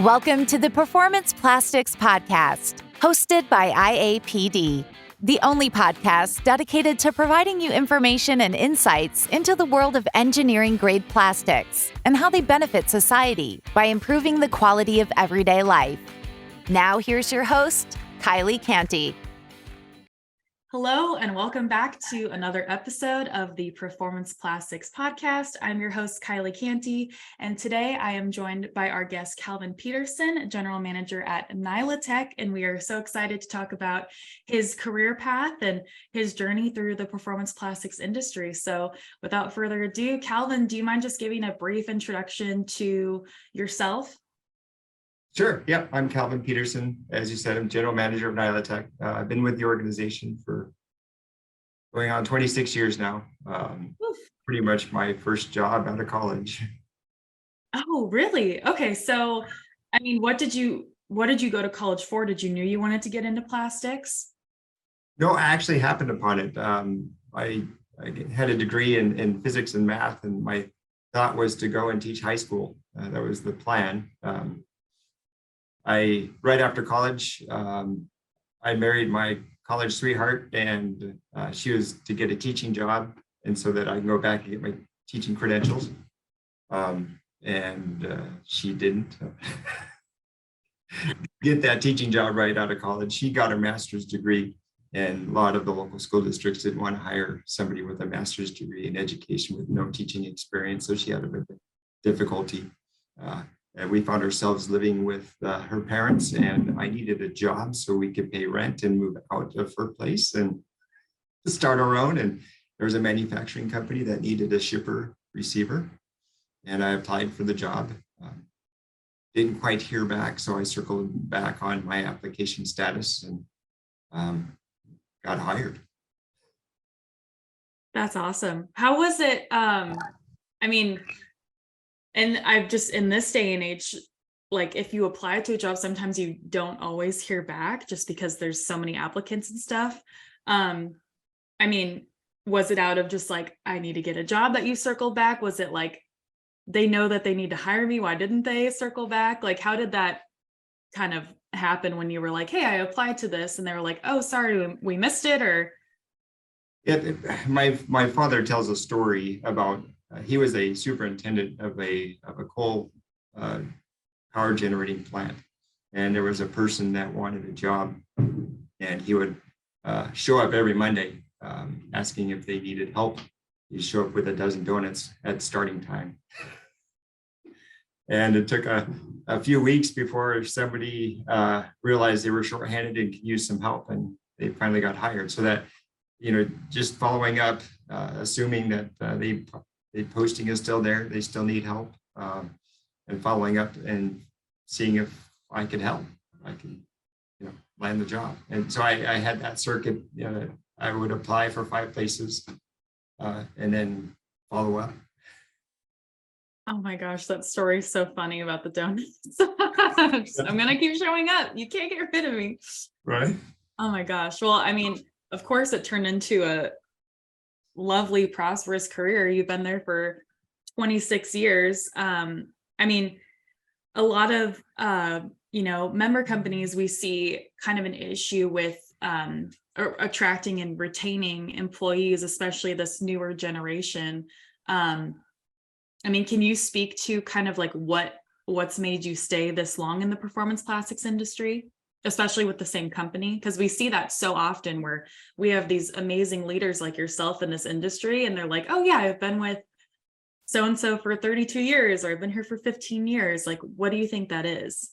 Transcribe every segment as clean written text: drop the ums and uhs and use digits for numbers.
Welcome to the Performance Plastics Podcast, hosted by IAPD, the only podcast dedicated to providing you information and insights into the world of engineering-grade plastics and how they benefit society by improving the quality of everyday life. Now here's your host, Kylie Canty. Hello, and welcome back to another episode of the Performance Plastics Podcast. I'm your host, Kylie Canty, and today I am joined by our guest, Calvin Petersen, General Manager at Nylatech, and we are so excited to talk about his career path and his journey through the performance plastics industry. So without further ado, Calvin, do you mind just giving a brief introduction to yourself? Sure. Yeah, I'm Calvin Petersen. As you said, I'm General Manager of Nylatech. I've been with the organization for going on 26 years now. Pretty much my first job out of college. Oh, really? Okay. So, I mean, what did you go to college for? Did you knew you wanted to get into plastics? No, I actually happened upon it. I had a degree in physics and math, and my thought was to go and teach high school. That was the plan. Right after college, I married my college sweetheart, and she was to get a teaching job, and so that I can go back and get my teaching credentials. She didn't get that teaching job right out of college. She got her master's degree, and a lot of the local school districts didn't want to hire somebody with a master's degree in education with no teaching experience, so she had a bit of difficulty. And we found ourselves living with her parents, and I needed a job so we could pay rent and move out of her place and start our own. And there was a manufacturing company that needed a shipper receiver, and I applied for the job. Didn't quite hear back, so I circled back on my application status and got hired. That's awesome. How was it? And I've just, in this day and age, like if you apply to a job, sometimes you don't always hear back just because there's so many applicants and stuff. Was it out of just like, I need to get a job that you circled back? Was it like, they know that they need to hire me? Why didn't they circle back? Like, how did that kind of happen when you were like, hey, I applied to this, and they were like, oh, sorry, we missed it? Or my father tells a story about he was a superintendent of a coal power generating plant, and there was a person that wanted a job, and he would show up every Monday asking if they needed help. He'd show up with a dozen donuts at starting time, and it took a few weeks before somebody realized they were shorthanded and could use some help, and they finally got hired. So that, just following up, assuming that the posting is still there, they still need help, and following up and seeing if I could help, I can, land the job. And so I had that circuit. I would apply for 5 places and then follow up. oh my gosh, that story is so funny about the donuts. I'm gonna keep showing up. You can't get rid of me. Right. Oh my gosh. Well, of course it turned into a lovely, prosperous career. You've been there for 26 years. A lot of, member companies, we see kind of an issue with attracting and retaining employees, especially this newer generation. Can you speak to kind of like what's made you stay this long in the performance plastics industry, especially with the same company? Because we see that so often where we have these amazing leaders like yourself in this industry, and they're like, oh yeah, I've been with so-and-so for 32 years, or I've been here for 15 years. Like, what do you think that is?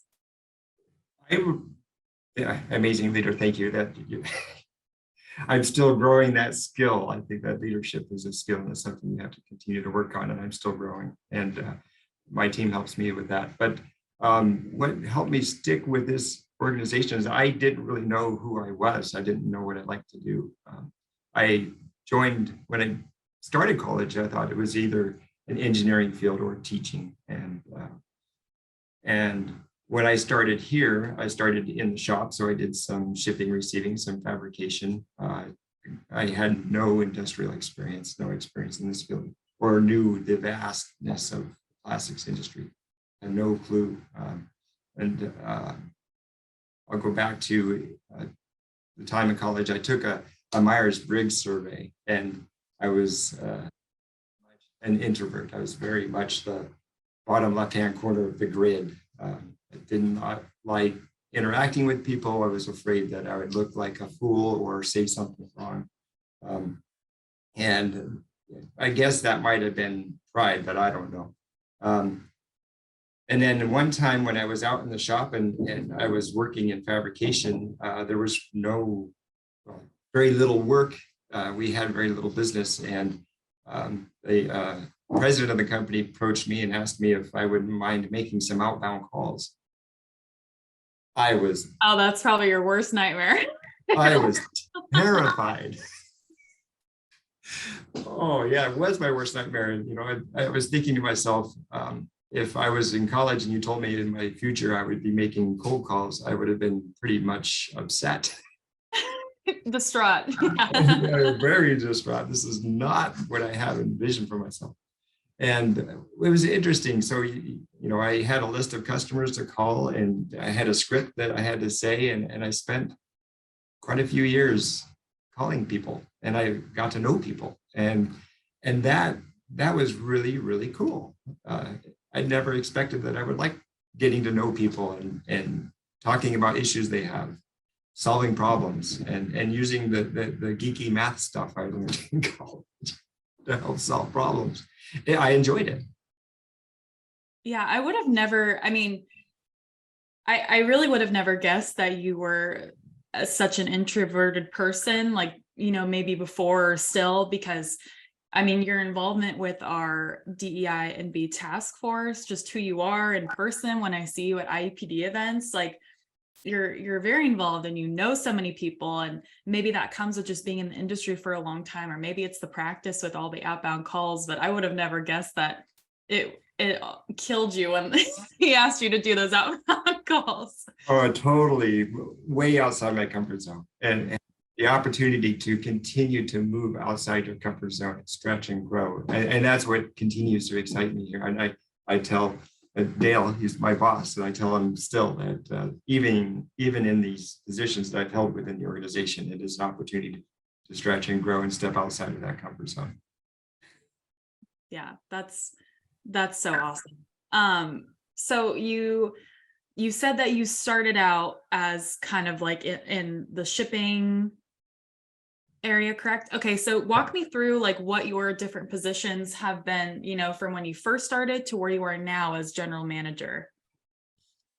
Amazing leader. Thank you. I'm still growing that skill. I think that leadership is a skill, and it's something you have to continue to work on, and I'm still growing, and my team helps me with that. But what helped me stick with this organization is I didn't really know who I was. I didn't know what I'd like to do. I joined when I started college. I thought it was either an engineering field or teaching, and when I started here, I started in the shop. So I did some shipping, receiving, some fabrication. I had no industrial experience, no experience in this field, or knew the vastness of plastics industry. I had no clue. And I'll go back to the time in college. I took a Myers-Briggs survey, and I was an introvert. I was very much the bottom left-hand corner of the grid. I did not like interacting with people. I was afraid that I would look like a fool or say something wrong. And I guess that might have been pride, but I don't know. And then one time when I was out in the shop and I was working in fabrication, there was very little work. We had very little business, and the president of the company approached me and asked me if I wouldn't mind making some outbound calls. Oh, that's probably your worst nightmare. I was terrified. Oh yeah, it was my worst nightmare. And I was thinking to myself, if I was in college and you told me in my future I would be making cold calls, I would have been pretty much upset. Distraught. Yeah, very distraught. This is not what I have envisioned for myself. And it was interesting. So, I had a list of customers to call, and I had a script that I had to say, and I spent quite a few years calling people, and I got to know people. And that was really, really cool. I never expected that I would like getting to know people and talking about issues they have, solving problems, and using the geeky math stuff I learned in college to help solve problems. I enjoyed it. Yeah, I would have never, I really would have never guessed that you were such an introverted person, like, maybe before or still, because your involvement with our DEI and B task force, just who you are in person, when I see you at IEPD events, like you're very involved and so many people, and maybe that comes with just being in the industry for a long time, or maybe it's the practice with all the outbound calls, but I would have never guessed that it killed you when he asked you to do those outbound calls. Oh, totally, way outside my comfort zone. And the opportunity to continue to move outside your comfort zone and stretch and grow. And that's what continues to excite me here. And I tell Dale, he's my boss, and I tell him still that even in these positions that I've held within the organization, it is an opportunity to stretch and grow and step outside of that comfort zone. Yeah, that's so awesome. So you said that you started out as kind of like in the shipping area, correct? Okay, so walk me through like what your different positions have been, from when you first started to where you are now as general manager.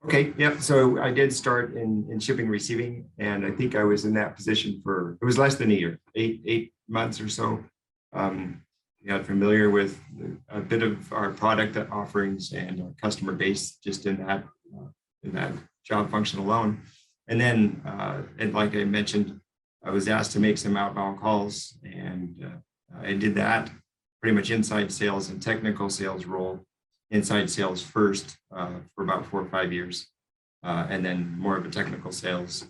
Okay, yeah. So I did start in shipping receiving, and I think I was in that position it was less than a year, eight months or so. Got familiar with a bit of our product offerings and our customer base just in that job function alone. And then, and like I mentioned, I was asked to make some outbound calls, and I did that pretty much inside sales and technical sales role, inside sales first for about 4 or 5 years, and then more of a technical sales.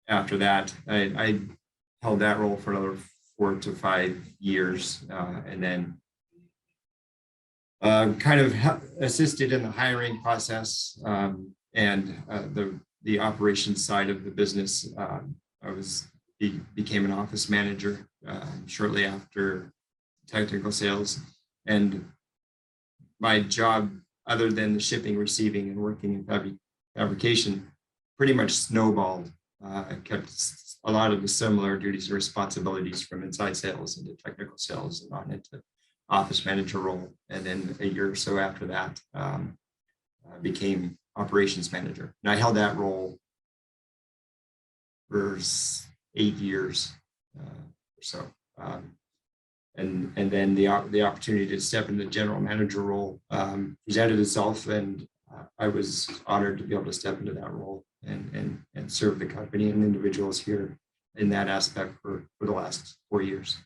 After that, I held that role for another 4 to 5 years, and then kind of assisted in the hiring process and the operations side of the business. I became an office manager shortly after technical sales, and my job, other than the shipping, receiving, and working in fabrication, pretty much snowballed. I kept a lot of the similar duties and responsibilities from inside sales into technical sales and on into office manager role. And then a year or so after that, I became operations manager. And I held that role for 8 years or so. And then the opportunity to step into the general manager role presented itself, and I was honored to be able to step into that role and serve the company and individuals here in that aspect for the last 4 years.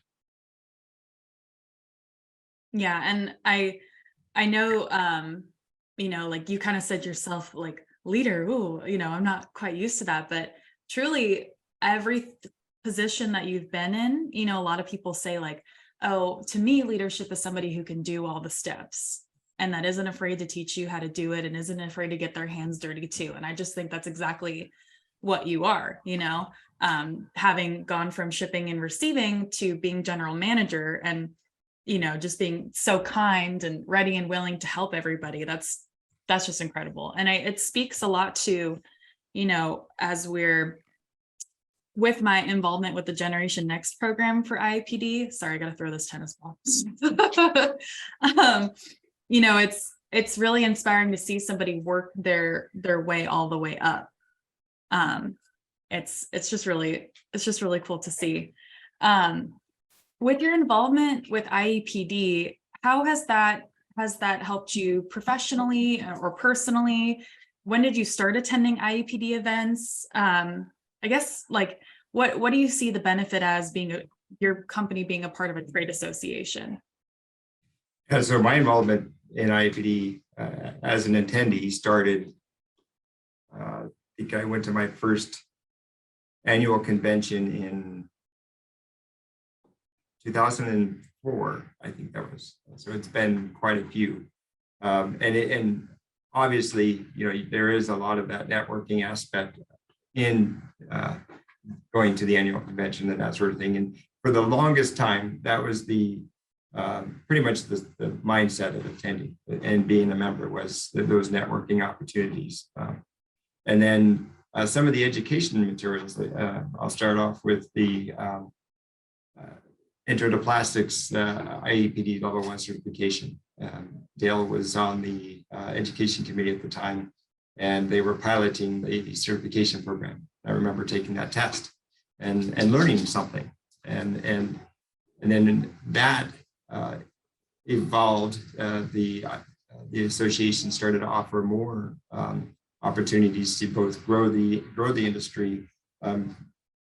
Yeah, and I know, like you kind of said yourself, like leader, ooh, I'm not quite used to that, but truly every position that you've been in, a lot of people say like, oh, to me, leadership is somebody who can do all the steps. and that isn't afraid to teach you how to do it and isn't afraid to get their hands dirty too. And I just think that's exactly what you are, having gone from shipping and receiving to being general manager, and just being so kind and ready and willing to help everybody. That's just incredible. And it speaks a lot to, as we're with my involvement with the Generation Next program for IAPD. Sorry, I got to throw this tennis ball. It's really inspiring to see somebody work their way all the way up. It's just really cool to see. With your involvement with IAPD, how has that helped you professionally or personally? When did you start attending IAPD events? I guess, like, what do you see the benefit as your company being a part of a trade association? So my involvement in IAPD as an attendee started, I think I went to my first annual convention in 2004, I think that was. So it's been quite a few. And obviously, there is a lot of that networking aspect in going to the annual convention and that sort of thing. And for the longest time, that was the pretty much the mindset of attending and being a member, was those networking opportunities. And then some of the education materials, I'll start off with the Intro to Plastics IAPD Level 1 certification. Dale was on the education committee at the time, and they were piloting the certification program. I remember taking that test and learning something, and then that evolved. The association started to offer more opportunities to both grow the industry,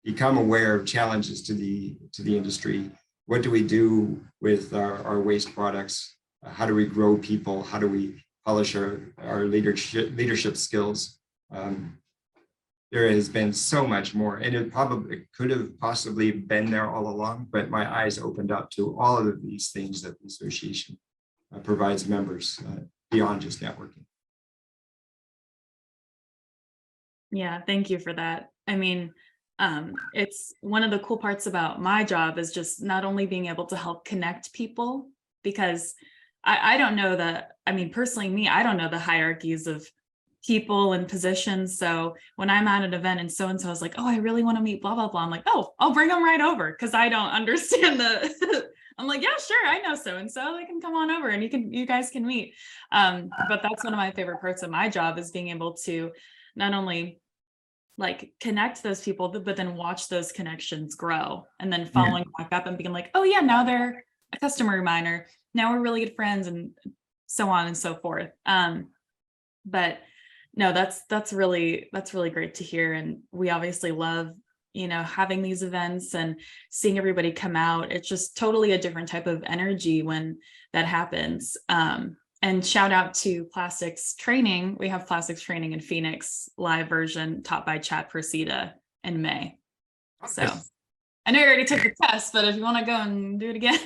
become aware of challenges to the industry. What do we do with our waste products? How do we grow people? How do we polish our leadership skills? There has been so much more, and it could have possibly been there all along, but my eyes opened up to all of these things that the association provides members beyond just networking. Yeah, thank you for that. I mean, it's one of the cool parts about my job is just not only being able to help connect people, because I don't know personally me, I don't know the hierarchies of people and positions. So when I'm at an event and so-and-so is like, oh, I really want to meet blah, blah, blah, I'm like, oh, I'll bring them right over, because I don't understand I'm like, yeah, sure, I know so-and-so, they can come on over and you guys can meet. But that's one of my favorite parts of my job, is being able to not only like connect those people, but then watch those connections grow, and then following back up and being like, oh yeah, now they're a customer of mine, or now we're really good friends, and so on and so forth. But no, that's really great to hear. And we obviously love, having these events and seeing everybody come out. It's just totally a different type of energy when that happens. And shout out to plastics training. We have plastics training in Phoenix, live version taught by Chad Persida in May. So I know you already took the test, but if you want to go and do it again.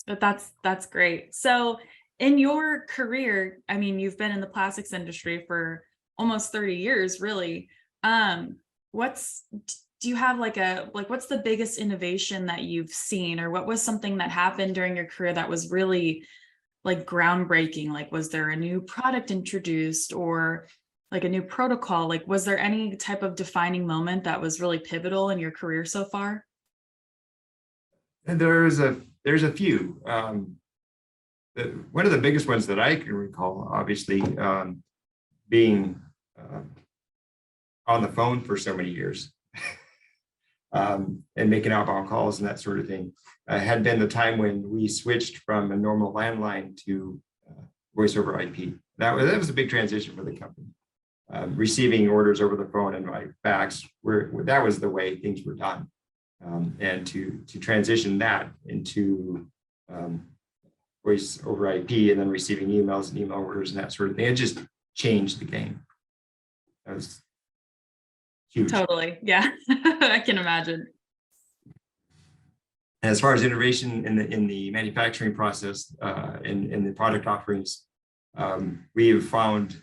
But that's great. So in your career, I mean, you've been in the plastics industry for almost 30 years, really. Do you have what's the biggest innovation that you've seen, or what was something that happened during your career that was really like groundbreaking? Like, was there a new product introduced, or like a new protocol? Like, was there any type of defining moment that was really pivotal in your career so far? And there's a few. One of the biggest ones that I can recall, obviously, being on the phone for so many years and making outbound calls and that sort of thing, had been the time when we switched from a normal landline to voice over IP. That was a big transition for the company. Receiving orders over the phone and by fax, that was the way things were done. And to transition that into voice over IP, and then receiving emails and email orders and that sort of thing, it just changed the game. That was huge. Totally. Yeah. I can imagine. As far as innovation in the manufacturing process, in the product offerings, we have found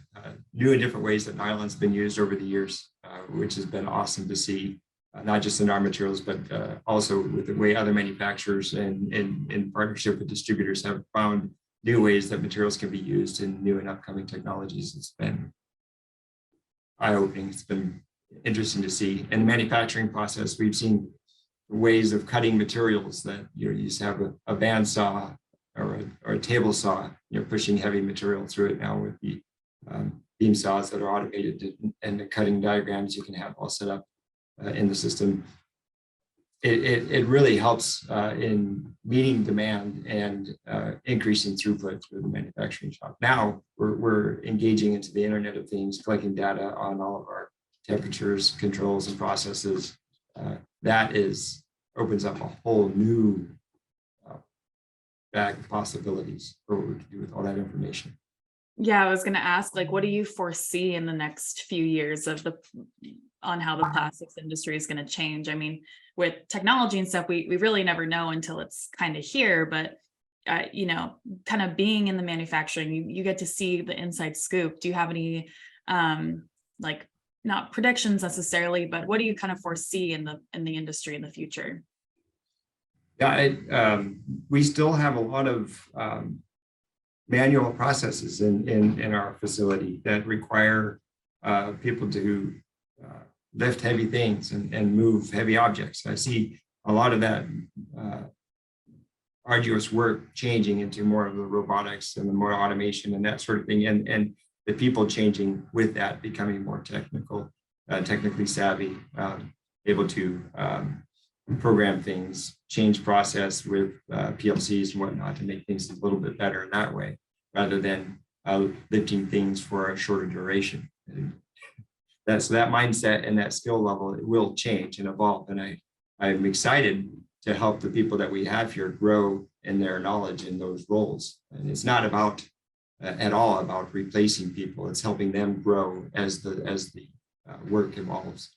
new and different ways that nylon's been used over the years, which has been awesome to see, not just in our materials, but also with the way other manufacturers and in partnership with distributors have found new ways that materials can be used in new and upcoming technologies. It's been eye-opening. It's been interesting to see. In the manufacturing process, we've seen ways of cutting materials that you used to have a bandsaw or a table saw, pushing heavy material through it. Now with the beam saws that are automated and the cutting diagrams you can have all set up in the system, it really helps in meeting demand and increasing throughput through the manufacturing shop. Now we're engaging into the Internet of Things, collecting data on all of our temperatures, controls, and processes. That opens up a whole new bag of possibilities for what we can do with all that information. Yeah, I was going to ask, like, what do you foresee in the next few years on how the plastics industry is going to change? I mean, with technology and stuff, we really never know until it's kind of here, but kind of being in the manufacturing, you get to see the inside scoop. Do you have any like, not predictions necessarily, but what do you kind of foresee in the industry in the future? Yeah, we still have a lot of manual processes in our facility that require people to lift heavy things and move heavy objects. I see a lot of that arduous work changing into more of the robotics and the more automation and that sort of thing, and the people changing with that, becoming more technically savvy, able to program things, change process with PLCs and whatnot to make things a little bit better in that way, rather than lifting things for a shorter duration. And that mindset and that skill level, it will change and evolve. And I'm excited to help the people that we have here grow in their knowledge in those roles. And it's not about at all about replacing people. It's helping them grow as the work evolves.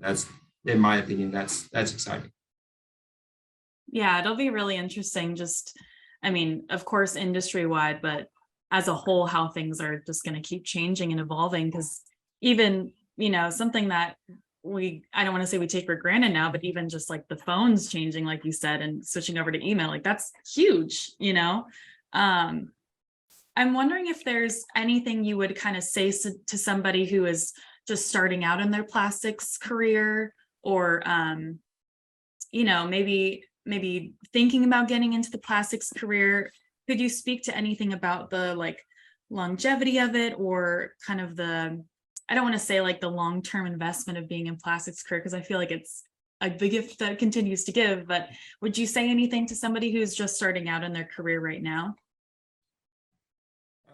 That's, in my opinion, that's exciting. Yeah, it'll be really interesting. Just, I mean, of course, industry-wide, but as a whole, how things are just going to keep changing and evolving. Because even, something that I don't want to say we take for granted now, but even just like the phones changing, like you said, and switching over to email, like that's huge, I'm wondering if there's anything you would kind of say to somebody who is just starting out in their plastics career, or, maybe thinking about getting into the plastics career. Could you speak to anything about the longevity of it, or kind of I don't want to say like the long-term investment of being in plastics career, because I feel like it's the gift that continues to give, but would you say anything to somebody who's just starting out in their career right now?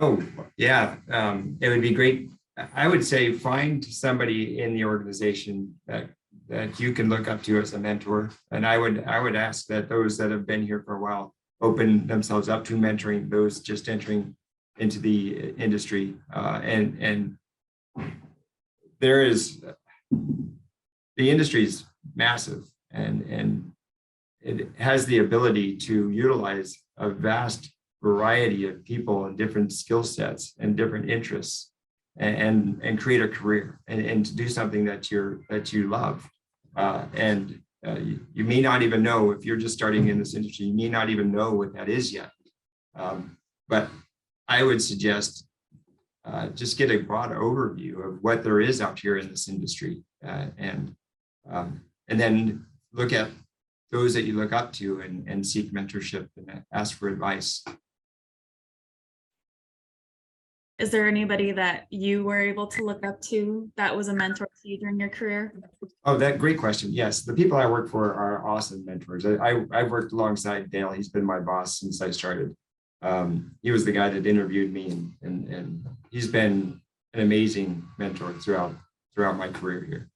Oh, yeah. It would be great. I would say find somebody in the organization that you can look up to as a mentor. And I would ask that those that have been here for a while open themselves up to mentoring those just entering into the industry. And there is, the industry is massive, and it has the ability to utilize a vast variety of people and different skill sets and different interests, and create a career and to do something that you love. You may not even know, if you're just starting in this industry, you may not even know what that is yet. But I would suggest just get a broad overview of what there is out here in this industry, and then look at those that you look up to and seek mentorship and ask for advice. Is there anybody that you were able to look up to that was a mentor to you during your career? Oh, great question. Yes, the people I work for are awesome mentors. I've worked alongside Dale. He's been my boss since I started. He was the guy that interviewed me, and he's been an amazing mentor throughout my career here.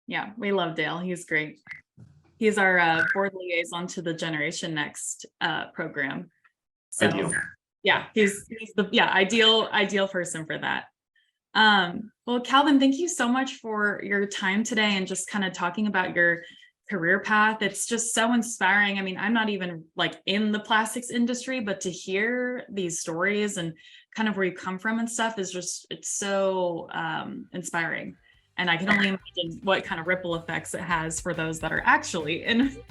Yeah, we love Dale. He's great. He's our board liaison to the Generation Next program. So. Ideal. Yeah, he's the ideal person for that. Well, Calvin, thank you so much for your time today and just kind of talking about your career path. It's just so inspiring. I mean, I'm not even like in the plastics industry, but to hear these stories and kind of where you come from and stuff is just, it's so inspiring. And I can only imagine what kind of ripple effects it has for those that are actually in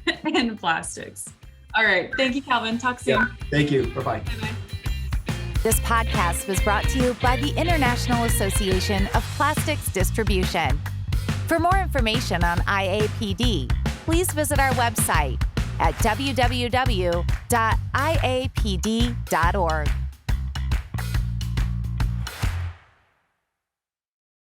plastics. All right. Thank you, Calvin. Talk soon. Yeah, thank you. Bye-bye. Bye-bye. This podcast was brought to you by the International Association of Plastics Distribution. For more information on IAPD, please visit our website at www.iapd.org.